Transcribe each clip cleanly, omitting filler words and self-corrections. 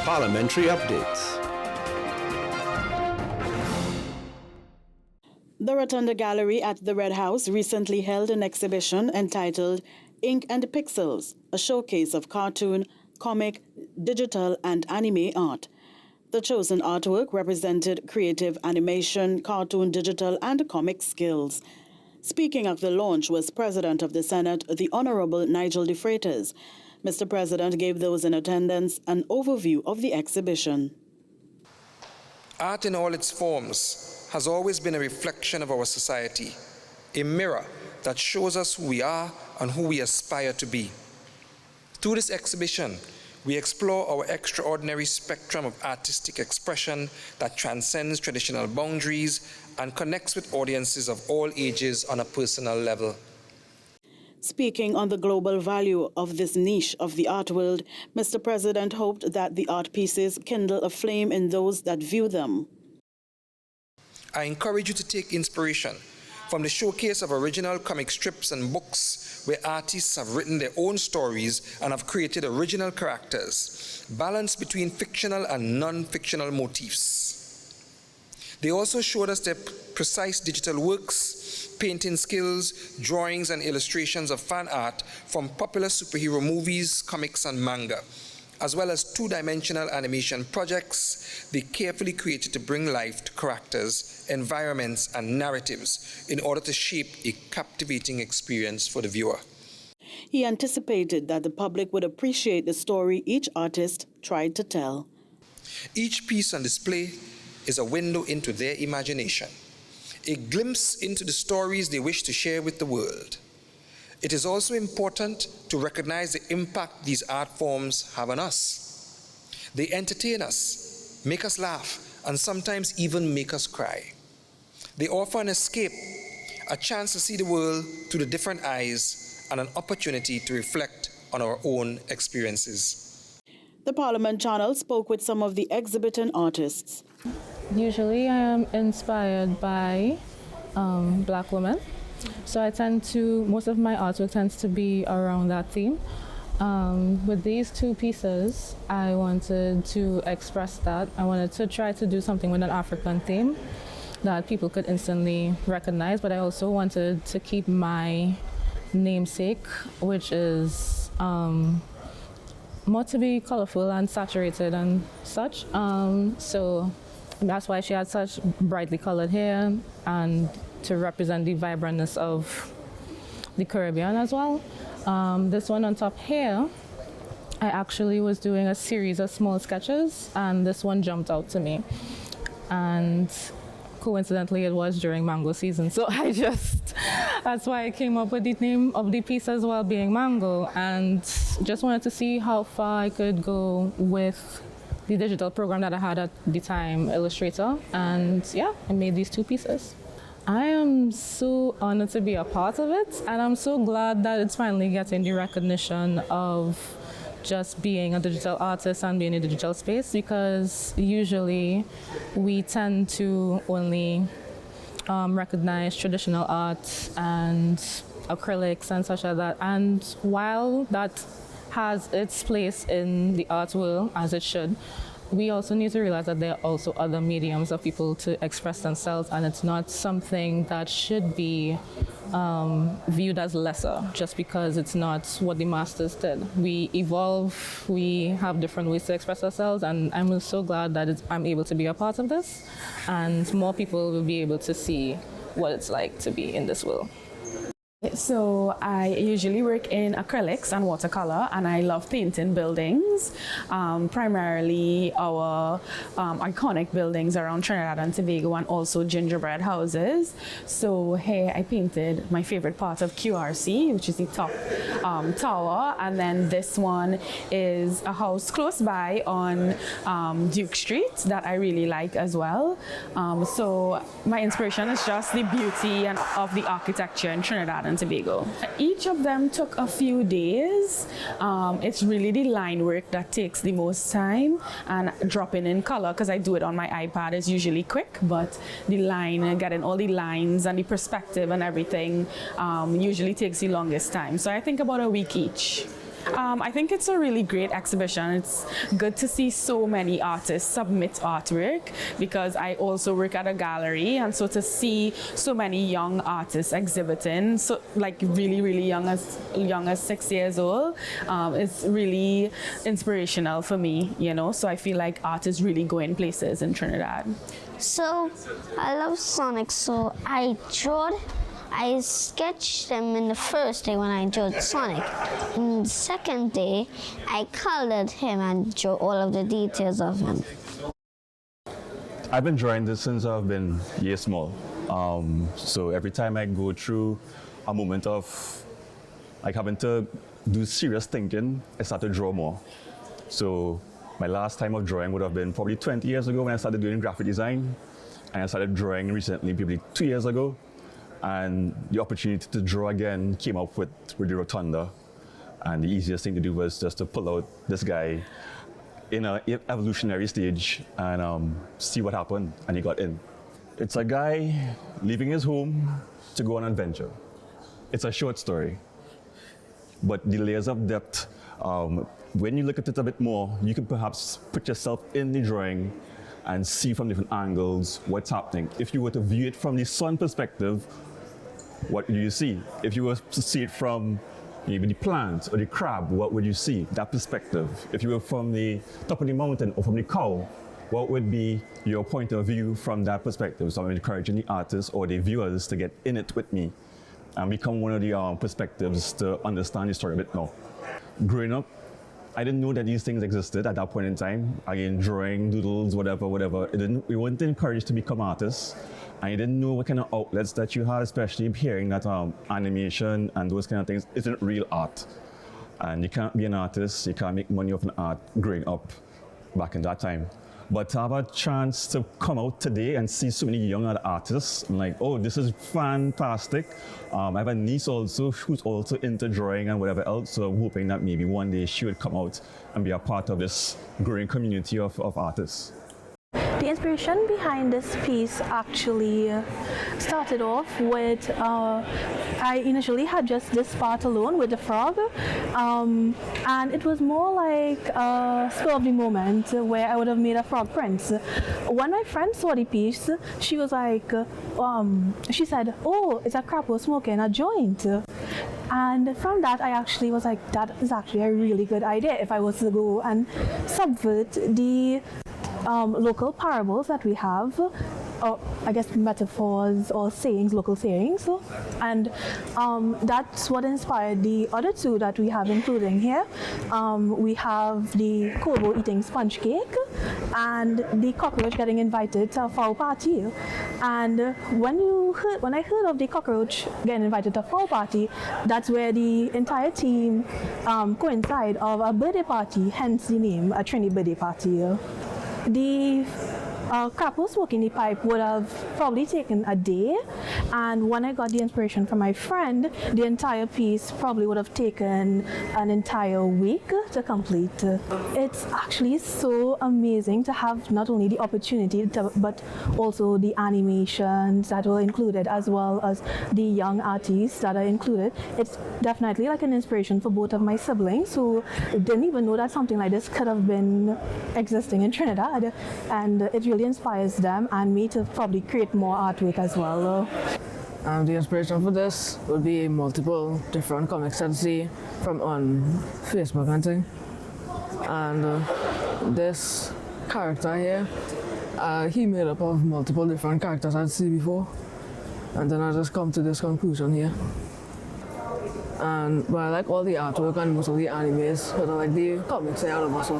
Parliamentary updates. The Rotunda Gallery at the Red House recently held an exhibition entitled Ink and Pixels, a showcase of cartoon, comic, digital, and anime art. The chosen artwork represented creative animation, cartoon, digital, and comic skills. Speaking of the launch was President of the Senate, the Honorable Nigel De Freitas. Mr. President gave those in attendance an overview of the exhibition. Art in all its forms has always been a reflection of our society, a mirror that shows us who we are and who we aspire to be. Through this exhibition, we explore our extraordinary spectrum of artistic expression that transcends traditional boundaries and connects with audiences of all ages on a personal level. Speaking on the global value of this niche of the art world, Mr. President hoped that the art pieces kindle a flame in those that view them. I encourage you to take inspiration from the showcase of original comic strips and books where artists have written their own stories and have created original characters, balanced between fictional and non-fictional motifs. They also showed us their precise digital works, painting skills, drawings, and illustrations of fan art from popular superhero movies, comics, and manga, as well as two-dimensional animation projects they carefully created to bring life to characters, environments, and narratives in order to shape a captivating experience for the viewer. He anticipated that the public would appreciate the story each artist tried to tell. Each piece on display is a window into their imagination, a glimpse into the stories they wish to share with the world. It is also important to recognize the impact these art forms have on us. They entertain us, make us laugh, and sometimes even make us cry. They offer an escape, a chance to see the world through the different eyes, and an opportunity to reflect on our own experiences. The Parliament channel spoke with some of the exhibiting artists. Usually I am inspired by Black women. So most of my artwork tends to be around that theme. With these two pieces, I wanted to express that. I wanted to try to do something with an African theme that people could instantly recognize, but I also wanted to keep my namesake, which is more to be colorful and saturated and such. So that's why she had such brightly colored hair, and to represent the vibrantness of the Caribbean as well. This one on top here, I actually was doing a series of small sketches, and this one jumped out to me. And coincidentally, it was during mango season, so that's why I came up with the name of the piece as well, being Mango, and just wanted to see how far I could go with the digital program that I had at the time, Illustrator, and yeah, I made these two pieces. I am so honored to be a part of it, and I'm so glad that it's finally getting the recognition of just being a digital artist and being in the digital space, because usually we tend to only recognize traditional art and acrylics and such like that. And while that has its place in the art world, as it should, we also need to realize that there are also other mediums of people to express themselves, and it's not something that should be viewed as lesser just because it's not what the masters did. We evolve, we have different ways to express ourselves, and I'm so glad that I'm able to be a part of this, and more people will be able to see what it's like to be in this world. So I usually work in acrylics and watercolor, and I love painting buildings, primarily our iconic buildings around Trinidad and Tobago, and also gingerbread houses. So here I painted my favorite part of QRC, which is the top tower, and then this one is a house close by on Duke Street that I really like as well. So my inspiration is just the beauty of the architecture in Trinidad and Tobago. Each of them took a few days. It's really the line work that takes the most time, and dropping in color, because I do it on my iPad, is usually quick, but the line, getting all the lines and the perspective and everything usually takes the longest time. So I think about a week each. I think it's a really great exhibition. It's good to see so many artists submit artwork because I also work at a gallery, and so to see so many young artists exhibiting, so like really young as 6 years old, is really inspirational for me, you know. So I feel like art is really going places in Trinidad. So I love Sonic, so I sketched him in the first day when I drew Sonic. In the second day, I colored him and drew all of the details of him. I've been drawing this since I've been year small. So every time I go through a moment of like having to do serious thinking, I start to draw more. So my last time of drawing would have been probably 20 years ago when I started doing graphic design. And I started drawing recently, probably 2 years ago. And the opportunity to draw again came up with the Rotunda. And the easiest thing to do was just to pull out this guy in an evolutionary stage and see what happened, and he got in. It's a guy leaving his home to go on an adventure. It's a short story, but the layers of depth, when you look at it a bit more, you can perhaps put yourself in the drawing and see from different angles what's happening. If you were to view it from the sun perspective, what would you see? If you were to see it from maybe the plant or the crab, what would you see? That perspective. If you were from the top of the mountain or from the cow, what would be your point of view from that perspective? So I'm encouraging the artists or the viewers to get in it with me and become one of the perspectives to understand the story a bit more. Growing up, I didn't know that these things existed at that point in time. Again, drawing, doodles, whatever. We weren't encouraged to become artists. And you didn't know what kind of outlets that you had, especially hearing that animation and those kind of things isn't real art. And you can't be an artist, you can't make money off an art growing up back in that time. But to have a chance to come out today and see so many young artists, I'm like, oh, this is fantastic. I have a niece also who's also into drawing and whatever else, so I'm hoping that maybe one day she would come out and be a part of this growing community of artists. The inspiration behind this piece actually started off with, I initially had just this part alone with the frog, and it was more like a spur of the moment where I would have made a frog print. When my friend saw the piece, she was like, she said, oh, it's a crapo smoking a joint. And from that, I actually was like, that is actually a really good idea if I was to go and subvert the local parables that we have, or I guess metaphors or sayings, local sayings, and that's what inspired the other two that we have including here. We have the Kobo eating sponge cake and the cockroach getting invited to a fowl party. And when I heard of the cockroach getting invited to a fowl party, that's where the entire team coincide of a birthday party, hence the name, a Trini birthday party. The crapo smoking the pipe would have probably taken a day, and when I got the inspiration from my friend, the entire piece probably would have taken an entire week to complete. It's actually so amazing to have not only the opportunity but also the animations that were included, as well as the young artists that are included. It's definitely like an inspiration for both of my siblings who didn't even know that something like this could have been existing in Trinidad, and it really inspires them and me to probably create more artwork as well. The inspiration for this would be multiple different comics that I see from on Facebook and thing. And this character here, he made up of multiple different characters I'd see before. And then I just come to this conclusion here. But I like all the artwork and most of the animes, but I like the comics I have also.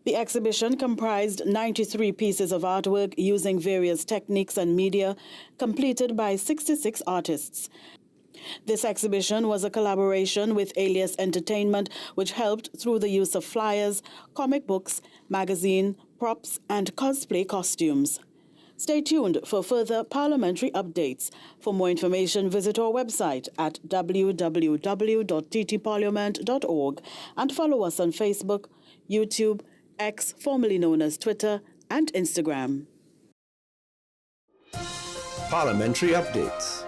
The exhibition comprised 93 pieces of artwork using various techniques and media, completed by 66 artists. This exhibition was a collaboration with Alias Entertainment, which helped through the use of flyers, comic books, magazine, props, and cosplay costumes. Stay tuned for further parliamentary updates. For more information, visit our website at www.ttparliament.org and follow us on Facebook, YouTube, X, formerly known as Twitter, and Instagram. Parliamentary updates.